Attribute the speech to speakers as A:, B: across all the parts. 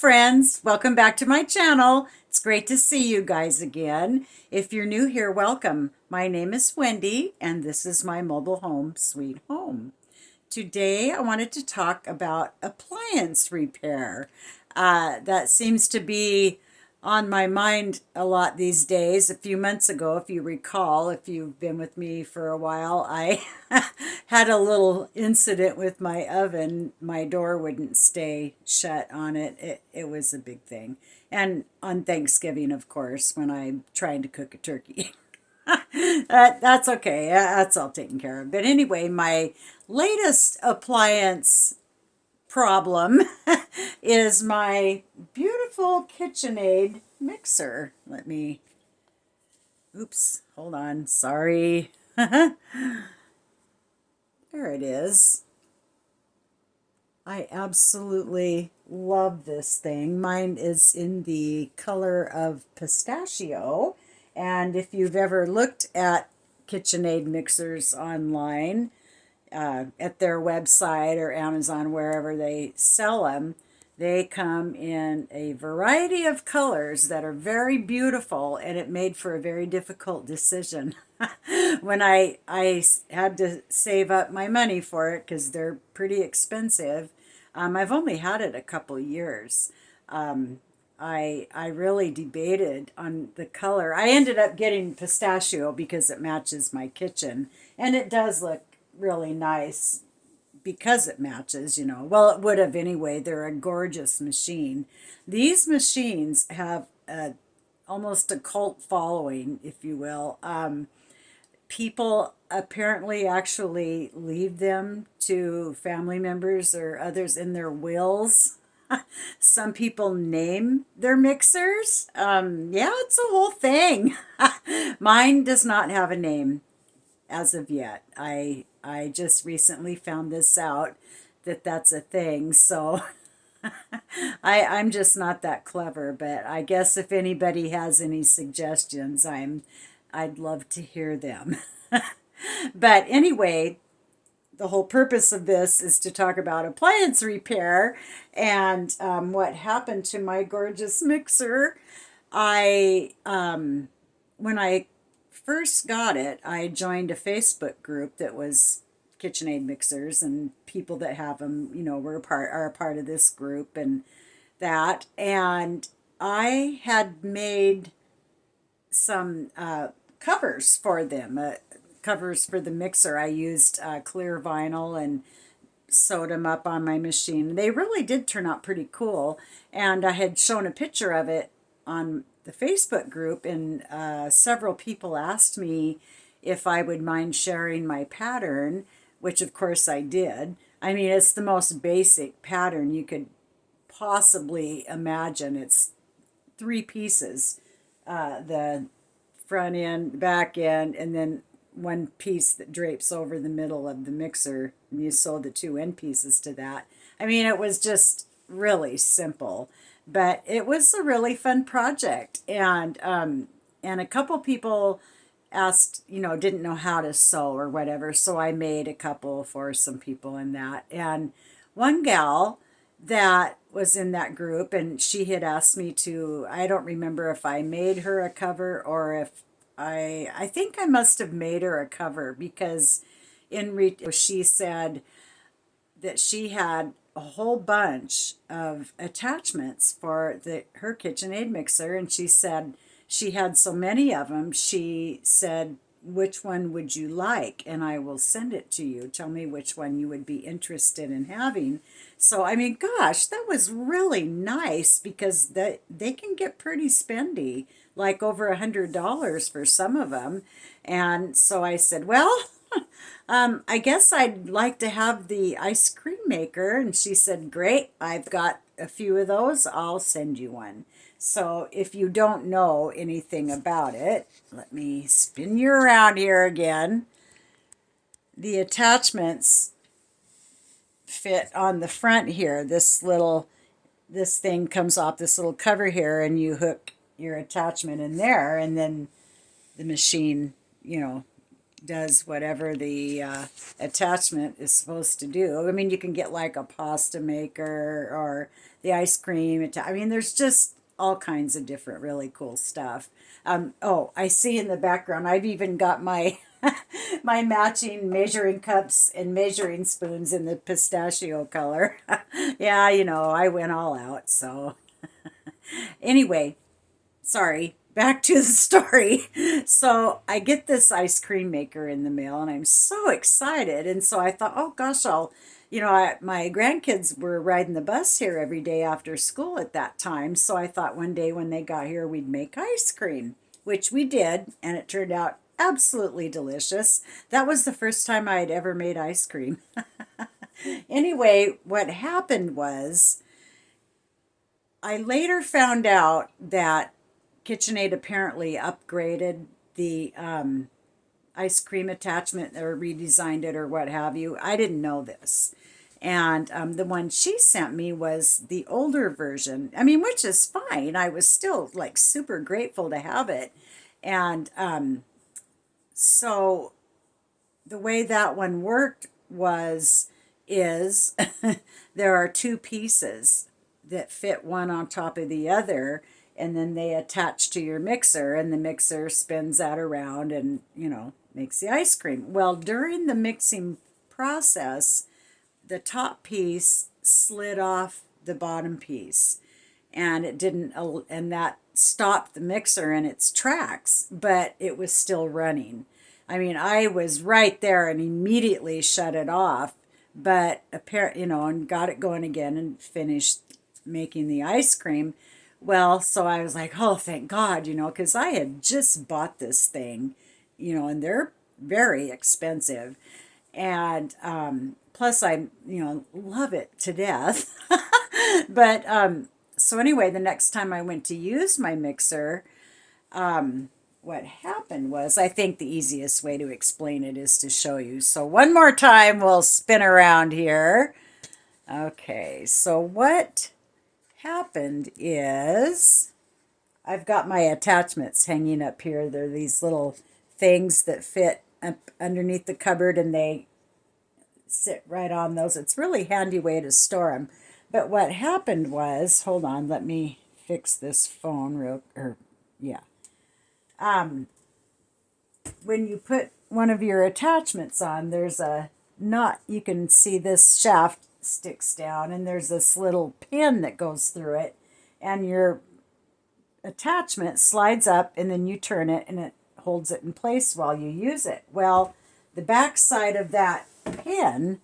A: friends, welcome back to my channel. It's great to see you guys again. If you're new here, welcome. My name is Wendy and this is my mobile home sweet home. Today I wanted to talk about appliance repair. That seems to be on my mind a lot these days. A few months ago, if you recall, if you've been with me for a while, I had a little incident with my oven. My door wouldn't stay shut on it. It was a big thing. And on Thanksgiving, of course, when I'm trying to cook a turkey. That's okay. That's all taken care of. But anyway, my latest appliance problem is my beautiful KitchenAid mixer. Oops, hold on. Sorry. There it is. I absolutely love this thing. Mine is in the color of pistachio. And if you've ever looked at KitchenAid mixers online, at their website or Amazon, wherever they sell them, they come in a variety of colors that are very beautiful, and it made for a very difficult decision when I had to save up my money for it because they're pretty expensive. I've only had it a couple years. I really debated on the color. I ended up getting pistachio because it matches my kitchen, and it does look really nice because it matches, you know. Well, it would have anyway. They're a gorgeous machine. These machines have almost a cult following, if you will. People apparently actually leave them to family members or others in their wills. Some people name their mixers. Yeah, it's a whole thing. Mine does not have a name as of yet. I just recently found this out that that's a thing. So I'm just not that clever, but I guess if anybody has any suggestions, I'd love to hear them. But anyway, the whole purpose of this is to talk about appliance repair and what happened to my gorgeous mixer. I when I first got it, I joined a Facebook group that was KitchenAid mixers, and people that have them, you know, are a part of this group and that. And I had made some covers for them, covers for the mixer. I used clear vinyl and sewed them up on my machine. They really did turn out pretty cool, and I had shown a picture of it on the Facebook group, and several people asked me if I would mind sharing my pattern, which of course I did. I mean, it's the most basic pattern you could possibly imagine. It's three pieces, the front end, back end, and then one piece that drapes over the middle of the mixer, and you sew the two end pieces to that. I mean, it was just really simple, but it was a really fun project. And a couple people asked, you know, didn't know how to sew or whatever, so I made a couple for some people in that. And one gal that was in that group, and she had asked me to, I don't remember if I made her a cover or if I think I must have made her a cover, because she said that she had a whole bunch of attachments for her KitchenAid mixer, and she said she had so many of them. She said, which one would you like, and I will send it to you. Tell me which one you would be interested in having. So I mean, gosh, that was really nice, because they can get pretty spendy, like over $100 for some of them. And so I said, well, I guess I'd like to have the ice cream maker. And she said, great, I've got a few of those. I'll send you one. So if you don't know anything about it, let me spin you around here again. The attachments fit on the front here. This thing comes off this little cover here, and you hook your attachment in there, and then the machine, you know, does whatever the attachment is supposed to do. I mean, you can get like a pasta maker or the ice cream. I mean, there's just all kinds of different really cool stuff. Oh, I see in the background, I've even got my my matching measuring cups and measuring spoons in the pistachio color. Yeah, I went all out. So anyway, sorry, back to the story. So I get this ice cream maker in the mail and I'm so excited. And so I thought, oh gosh, my grandkids were riding the bus here every day after school at that time. So I thought one day when they got here, we'd make ice cream, which we did. And it turned out absolutely delicious. That was the first time I had ever made ice cream. Anyway, what happened was I later found out that KitchenAid apparently upgraded the ice cream attachment or redesigned it or what have you. I didn't know this. And the one she sent me was the older version. I mean, which is fine. I was still like super grateful to have it. And so the way that one worked is there are two pieces that fit one on top of the other, and then they attach to your mixer, and the mixer spins that around and makes the ice cream. Well, during the mixing process, the top piece slid off the bottom piece, and it didn't, and that stopped the mixer in its tracks, but it was still running. I mean, I was right there and immediately shut it off, but apparently, and got it going again and finished making the ice cream. Well, so I was like, oh, thank God, because I had just bought this thing, and they're very expensive. And plus, I, love it to death. But so anyway, the next time I went to use my mixer, what happened was, I think the easiest way to explain it is to show you. So one more time, we'll spin around here. Okay, so what happened is I've got my attachments hanging up here. They're these little things that fit up underneath the cupboard and they sit right on those. It's a really handy way to store them. But what happened was, hold on, let me fix this phone yeah. When you put one of your attachments on, there's a nut. You can see this shaft sticks down and there's this little pin that goes through it, and your attachment slides up and then you turn it and it holds it in place while you use it. Well, the back side of that pin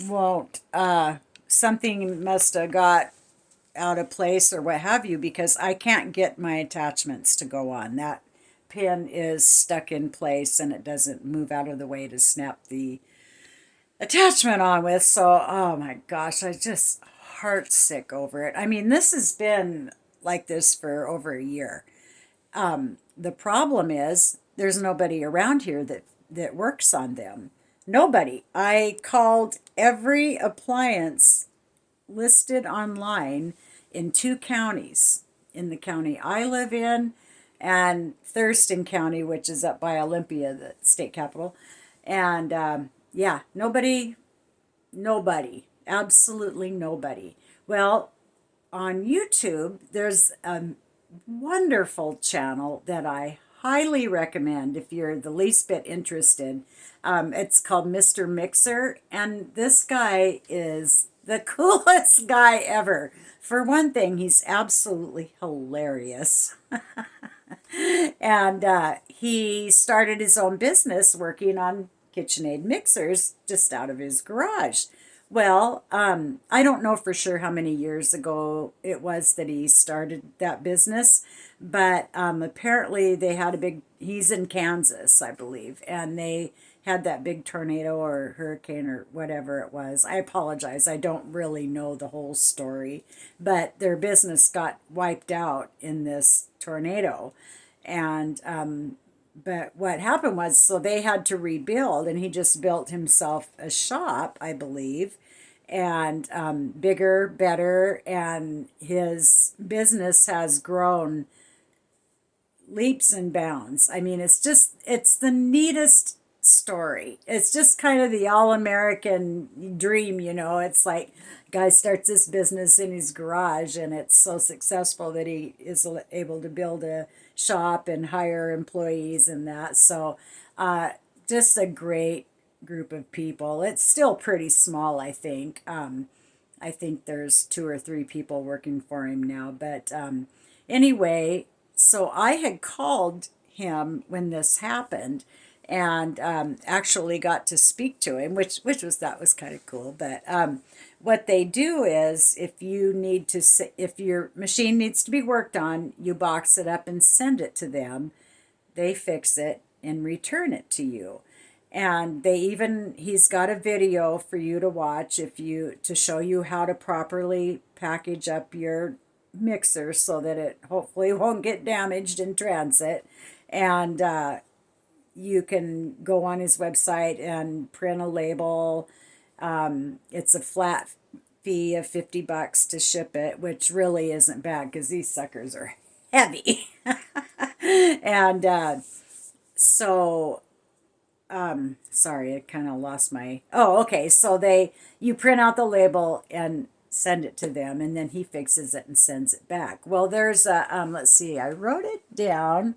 A: won't, something must have got out of place or what have you, because I can't get my attachments to go on. That pin is stuck in place and it doesn't move out of the way to snap the attachment on with. So, oh my gosh, I just heart sick over it. I mean, this has been like this for over a year. The problem is there's nobody around here that works on them. Nobody. I called every appliance listed online in 2 counties, in the county I live in and Thurston County, which is up by Olympia, the state capital. And yeah, nobody, absolutely nobody. Well, on YouTube, there's a wonderful channel that I highly recommend if you're the least bit interested. It's called Mr. Mixer, and this guy is the coolest guy ever. For one thing, he's absolutely hilarious. And he started his own business working on KitchenAid mixers just out of his garage. Well, I don't know for sure how many years ago it was that he started that business, but apparently they had he's in Kansas, I believe, and they had that big tornado or hurricane or whatever it was. I apologize, I don't really know the whole story, but their business got wiped out in this tornado. And but what happened was, so they had to rebuild, and he just built himself a shop, I believe, and bigger, better, and his business has grown leaps and bounds. I mean, it's the neatest story. It's just kind of the all American dream, you know. It's like, guy starts this business in his garage and it's so successful that he is able to build a shop and hire employees and that. So, just a great group of people. It's still pretty small, I think. I think there's two or three people working for him now. But anyway, so I had called him when this happened and actually got to speak to him, which was that was kind of cool. But what they do is if you need to, if your machine needs to be worked on, you box it up and send it to them. They fix it and return it to you. And he's got a video for you to watch to show you how to properly package up your mixer so that it hopefully won't get damaged in transit. And you can go on his website and print a label. It's a flat fee of $50 to ship it, which really isn't bad because these suckers are heavy. And so sorry, I kind of lost my, oh, okay. So you print out the label and send it to them and then he fixes it and sends it back. Well, there's let's see, I wrote it down.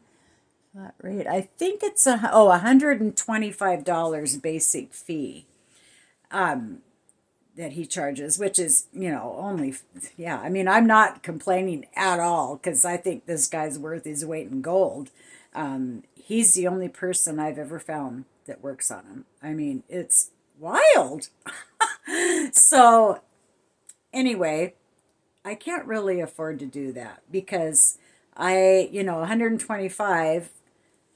A: Flat rate. I think it's $125 basic fee that he charges, which is, only, yeah. I mean, I'm not complaining at all because I think this guy's worth his weight in gold. He's the only person I've ever found that works on him. I mean, it's wild. So anyway, I can't really afford to do that because 125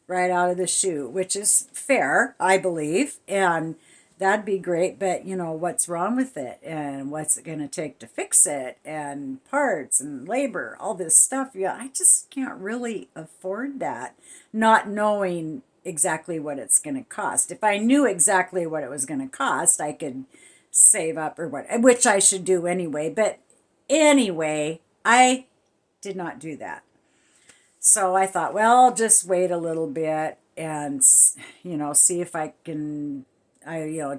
A: right out of the chute, which is fair, I believe, and that'd be great. But what's wrong with it, and what's it going to take to fix it, and parts and labor, all this stuff. Yeah, I just can't really afford that, not knowing exactly what it's going to cost. If I knew exactly what it was going to cost, I could save up or what, which I should do anyway. But anyway, I did not do that. So I thought, well, I'll just wait a little bit and, see if I can,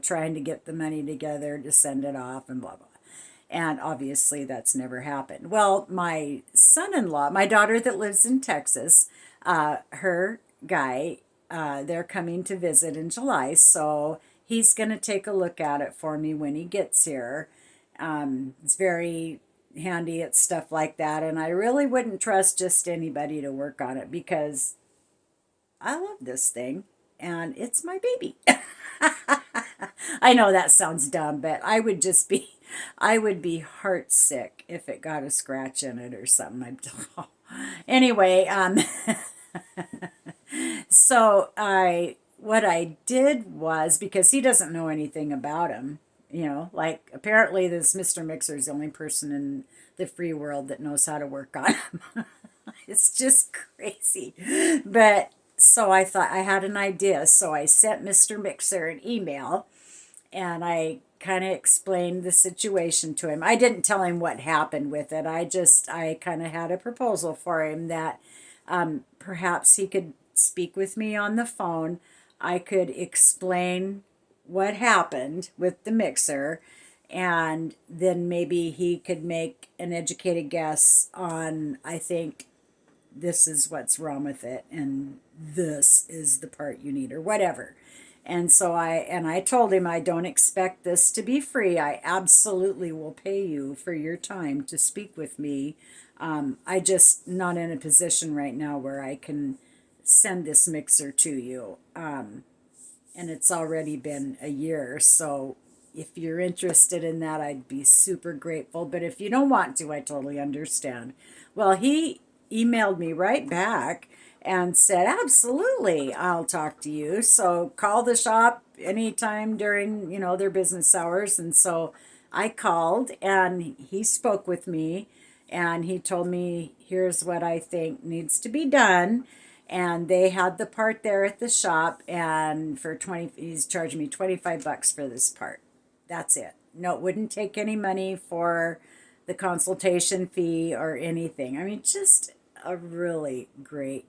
A: trying to get the money together to send it off and blah, blah. And obviously that's never happened. Well, my son-in-law, my daughter that lives in Texas, her guy, they're coming to visit in July. So he's going to take a look at it for me when he gets here. It's very handy at stuff like that. And I really wouldn't trust just anybody to work on it because I love this thing and it's my baby. I know that sounds dumb, but I would be heart sick if it got a scratch in it or something. Anyway, so what I did was, because he doesn't know anything about him, like apparently this Mr. Mixer is the only person in the free world that knows how to work on him. It's just crazy. But so I thought I had an idea. So I sent Mr. Mixer an email and I kind of explained the situation to him. I didn't tell him what happened with it. I kind of had a proposal for him that perhaps he could speak with me on the phone. I could explain what happened with the mixer, and then maybe he could make an educated guess on, I think this is what's wrong with it, and this is the part you need, or whatever. And so I told him I don't expect this to be free. I absolutely will pay you for your time to speak with me. I just not in a position right now where I can send this mixer to you. And it's already been a year. So if you're interested in that, I'd be super grateful. But if you don't want to, I totally understand. Well, he emailed me right back and said, absolutely, I'll talk to you. So call the shop anytime during, their business hours. And so I called and he spoke with me and he told me, here's what I think needs to be done. And they had the part there at the shop, and he's charging me $25 for this part. That's it. No, it wouldn't take any money for the consultation fee or anything. I mean, just a really great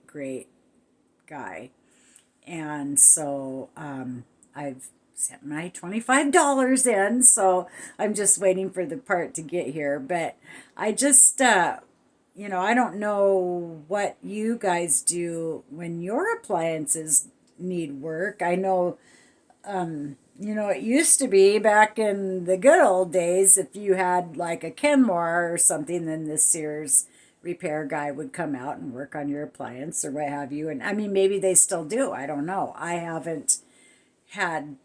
A: guy. And so I've sent my $25 in, so I'm just waiting for the part to get here. But I just, I don't know what you guys do when your appliances need work. I know, it used to be back in the good old days, if you had like a Kenmore or something, then the Sears repair guy would come out and work on your appliance or what have you. And I mean, maybe they still do. I don't know. I haven't had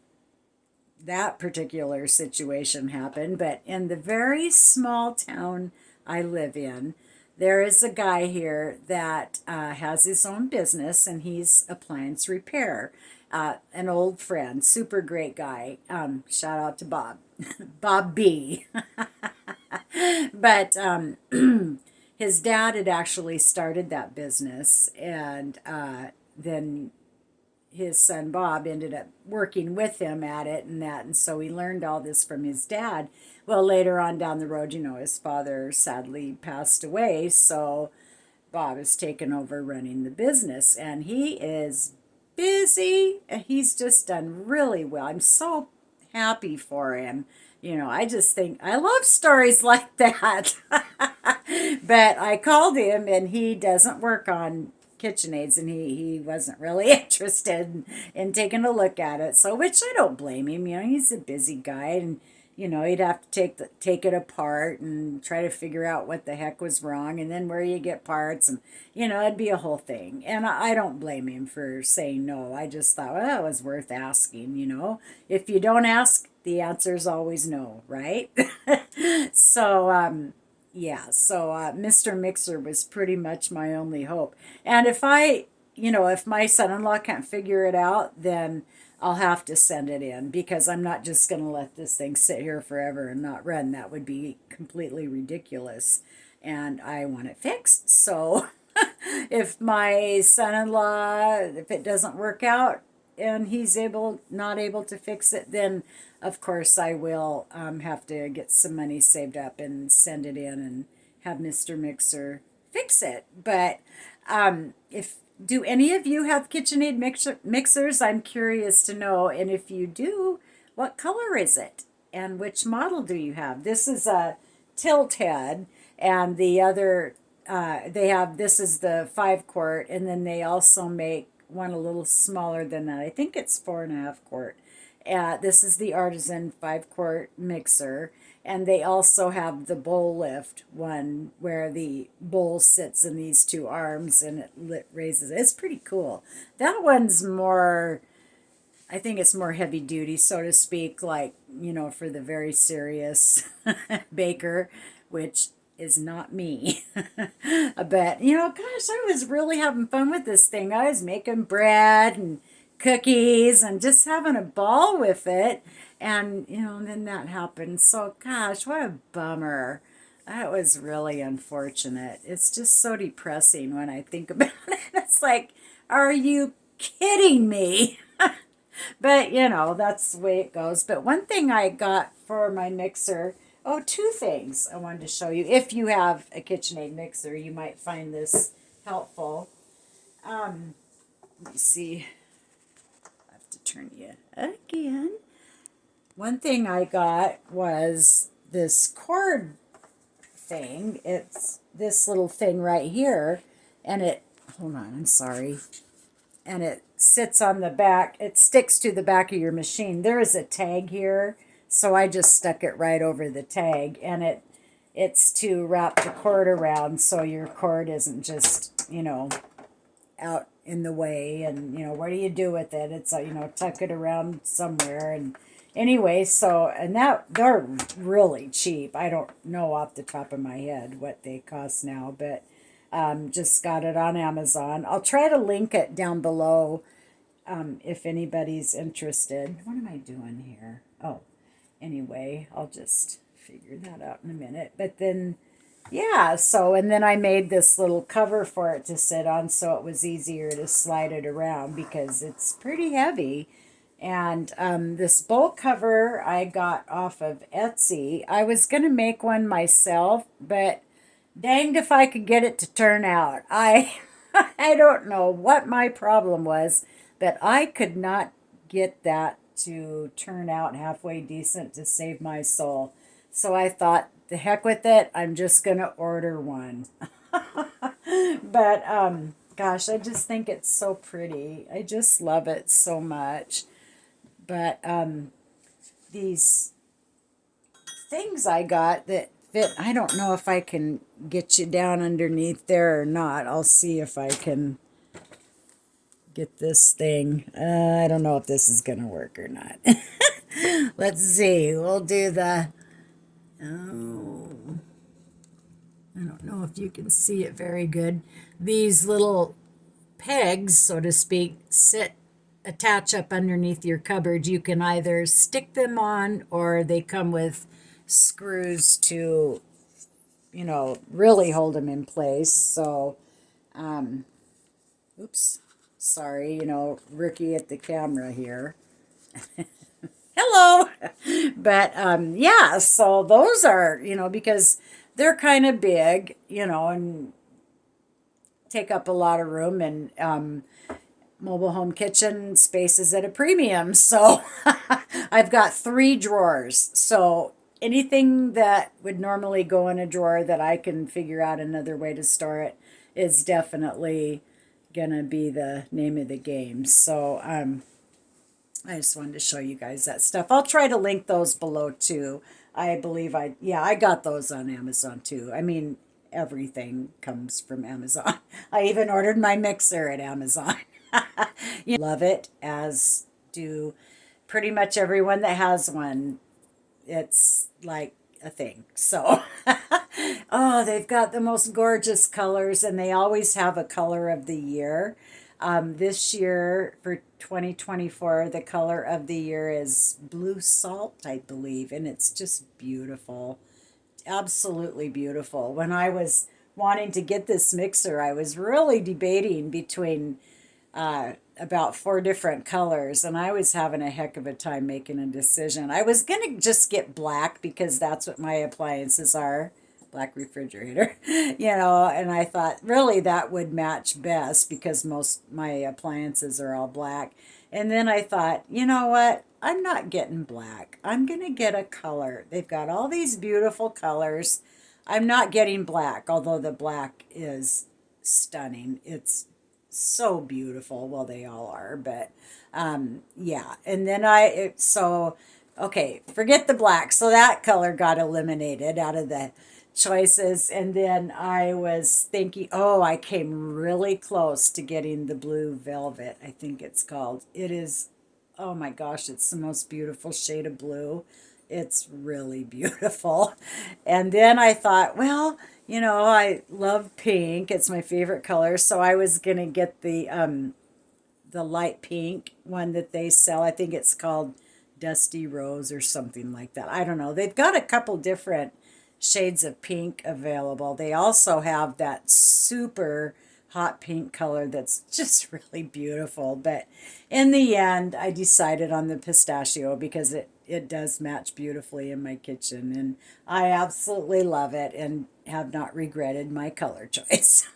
A: that particular situation happen, but in the very small town I live in, there is a guy here that has his own business, and he's appliance repair. An old friend, super great guy. Shout out to Bob, Bob B. But his dad had actually started that business, and then his son Bob ended up working with him at it and that, and so he learned all this from his dad. Well, later on down the road, his father sadly passed away, so Bob has taken over running the business, and he is busy. He's just done really well. I'm so happy for him. I just think I love stories like that. But I called him, and he doesn't work on KitchenAids, and he wasn't really interested in taking a look at it. So, which I don't blame him. He's a busy guy, and he'd have to take it apart and try to figure out what the heck was wrong, and then where you get parts, and it'd be a whole thing. And I don't blame him for saying no. I just thought, well, it was worth asking. If you don't ask, the answer is always no, right? So yeah, so Mr. Mixer was pretty much my only hope. And if my son-in-law can't figure it out, then I'll have to send it in, because I'm not just going to let this thing sit here forever and not run. That would be completely ridiculous. And I want it fixed. So if my son-in-law, if it doesn't work out and he's not able to fix it, then of course I will have to get some money saved up and send it in and have Mr. Mixer fix it. But if do any of you have KitchenAid mixers? I'm curious to know. And if you do, what color is it? And which model do you have? This is a tilt head, and the other, this is the 5 quart, and then they also make one a little smaller than that. I think it's 4.5 quart. This is the Artisan 5 quart mixer, and they also have the bowl lift one where the bowl sits in these two arms and it raises. It's pretty cool. That one's more, I think it's more heavy duty, so to speak, like, for the very serious baker, which is not me. But, gosh, I was really having fun with this thing. I was making bread and cookies and just having a ball with it. And, then that happened. So, gosh, what a bummer. That was really unfortunate. It's just so depressing when I think about it. It's like, are you kidding me? But, that's the way it goes. But one thing I got for my mixer, two things I wanted to show you. If you have a KitchenAid mixer, you might find this helpful. Let me see. I have to turn you again. One thing I got was this cord thing. It's this little thing right here, and hold on, I'm sorry. And it sits on the back. It sticks to the back of your machine. There is a tag here, so I just stuck it right over the tag, and it's to wrap the cord around so your cord isn't just, out in the way. And, what do you do with it? It's, tuck it around somewhere. And anyway, so, and they're really cheap. I don't know off the top of my head what they cost now, but just got it on Amazon. I'll try to link it down below if anybody's interested. What am I doing here? Oh, anyway, I'll just figure that out in a minute. But then, yeah, so, and then I made this little cover for it to sit on, so it was easier to slide it around because it's pretty heavy. And this bowl cover I got off of Etsy. I was going to make one myself, but Danged if I could get it to turn out. I don't know what my problem was, but I could not get that to turn out halfway decent to save my soul. So I thought, the heck with it, I'm just gonna order one. But gosh, I just think it's so pretty. I just love it so much. But these things I got that fit, I don't know if I can get you down underneath there or not. I'll see if I can get this thing. I don't know if this is going to work or not. Let's see. We'll do the, oh, I don't know if you can see it very good. These little pegs, so to speak, attach up underneath your cupboard. You can either stick them on or they come with screws to, really hold them in place. So, oops, sorry, rookie at the camera here. Hello. But yeah, so those are, because they're kind of big, and take up a lot of room, and mobile home kitchen space is at a premium. So I've got 3 drawers. So anything that would normally go in a drawer that I can figure out another way to store it is definitely gonna be the name of the game. So I just wanted to show you guys that stuff. I'll try to link those below too. I believe I got those on Amazon too. I mean, everything comes from Amazon. I even ordered my mixer at Amazon. Love it, as do pretty much everyone that has one. It's like a thing. So, oh, they've got the most gorgeous colors, and they always have a color of the year. This year for 2024, the color of the year is blue salt, I believe, and it's just beautiful. Absolutely beautiful. When I was wanting to get this mixer, I was really debating between about 4 different colors, and I was having a heck of a time making a decision. I was gonna just get black because that's what my appliances are, black refrigerator, and I thought really that would match best because most my appliances are all black. And then I thought, you know what? I'm not getting black. I'm gonna get a color. They've got all these beautiful colors. I'm not getting black, although the black is stunning. It's so beautiful. Well, they all are, but yeah. And then okay, forget the black. So that color got eliminated out of the choices. And then I was thinking, oh, I came really close to getting the blue velvet, I think it's called. It is, oh my gosh, it's the most beautiful shade of blue. It's really beautiful. And then I thought, well, I love pink. It's my favorite color. So I was gonna get the light pink one that they sell. I think it's called Dusty Rose or something like that. I don't know. They've got a couple different shades of pink available. They also have that super hot pink color that's just really beautiful. But in the end, I decided on the pistachio because it does match beautifully in my kitchen, and I absolutely love it and have not regretted my color choice.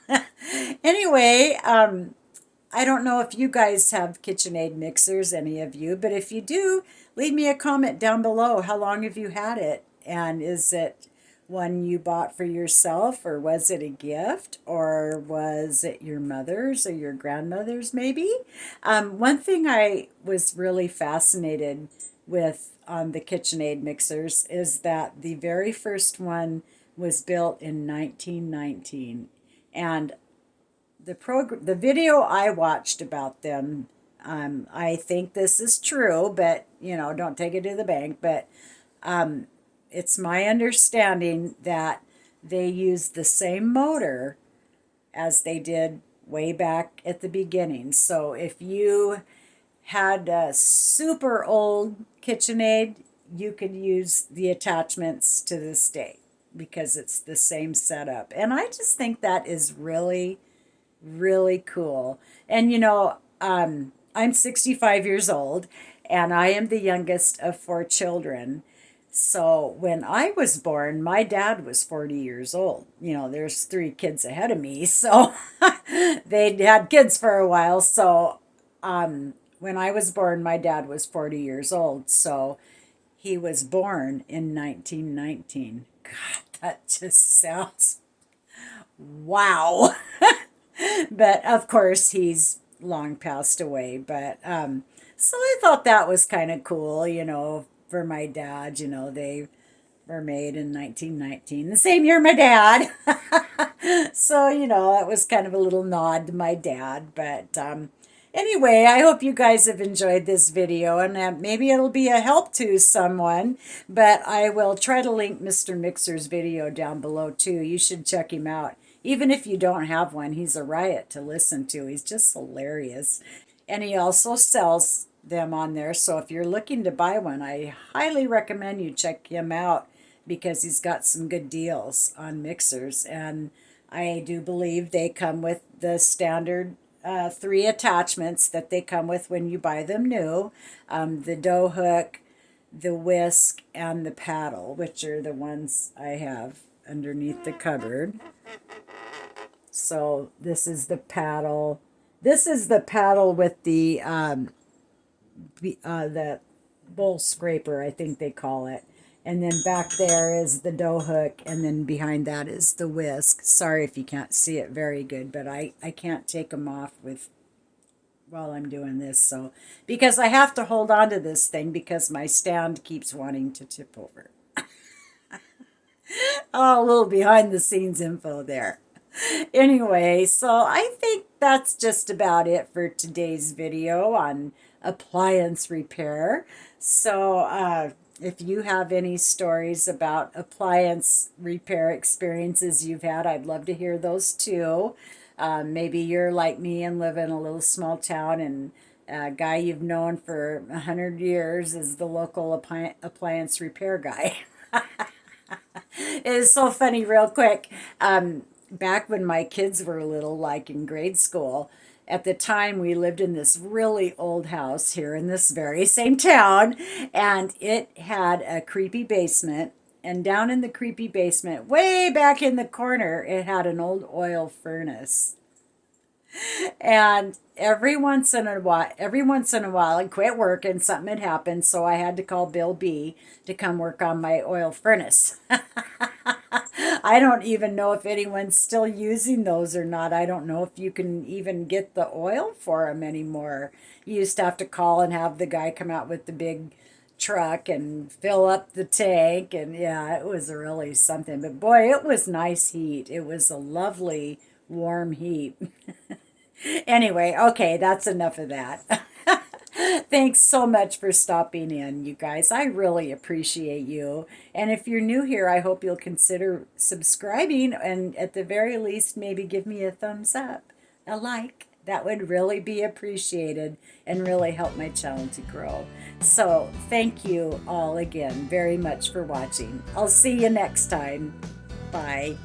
A: Anyway, I don't know if you guys have KitchenAid mixers, any of you, but if you do, leave me a comment down below. How long have you had it? And is it one you bought for yourself, or was it a gift, or was it your mother's or your grandmother's maybe? One thing I was really fascinated with on the KitchenAid mixers is that the very first one was built in 1919, and the video I watched about them, I think this is true, but don't take it to the bank, but it's my understanding that they used the same motor as they did way back at the beginning. So if you had a super old KitchenAid, you could use the attachments to this day because it's the same setup. And I just think that is really, really cool. And I'm 65 years old, and I am the youngest of 4 children. So when I was born, my dad was 40 years old. There's three kids ahead of me, so they'd had kids for a while. So when I was born, my dad was 40 years old. So he was born in 1919. God, that just sounds wow. But of course, he's long passed away. But so I thought that was kind of cool, for my dad. They were made in 1919, the same year my dad. So, that was kind of a little nod to my dad. But anyway, I hope you guys have enjoyed this video, and maybe it'll be a help to someone. But I will try to link Mr. Mixer's video down below too. You should check him out. Even if you don't have one, he's a riot to listen to. He's just hilarious. And he also sells them on there. So if you're looking to buy one, I highly recommend you check him out because he's got some good deals on mixers. And I do believe they come with the standard three attachments that they come with when you buy them new. The dough hook, the whisk, and the paddle, which are the ones I have underneath the cupboard. So this is the paddle. This is the paddle with the bowl scraper, I think they call it. And then back there is the dough hook, and then behind that is the whisk. Sorry if you can't see it very good, but I can't take them off while I'm doing this. So because I have to hold on to this thing because my stand keeps wanting to tip over. Oh, a little behind the scenes info there. Anyway, so I think that's just about it for today's video on appliance repair. So if you have any stories about appliance repair experiences you've had, I'd love to hear those too. Maybe you're like me and live in a little small town, and a guy you've known for 100 years is the local appliance repair guy. It is so funny, real quick. Back when my kids were little, like in grade school, at the time we lived in this really old house here in this very same town, and it had a creepy basement. And down in the creepy basement, way back in the corner, it had an old oil furnace. And every once in a while, I'd quit work and something had happened, so I had to call Bill B to come work on my oil furnace. I don't even know if anyone's still using those or not. I don't know if you can even get the oil for them anymore. You used to have to call and have the guy come out with the big truck and fill up the tank, and yeah, it was really something. But boy, it was nice heat. It was a lovely warm heat. Anyway, okay, that's enough of that. Thanks so much for stopping in, you guys. I really appreciate you. And if you're new here, I hope you'll consider subscribing, and at the very least, maybe give me a thumbs up, a like. That would really be appreciated and really help my channel to grow. So thank you all again very much for watching. I'll see you next time. Bye.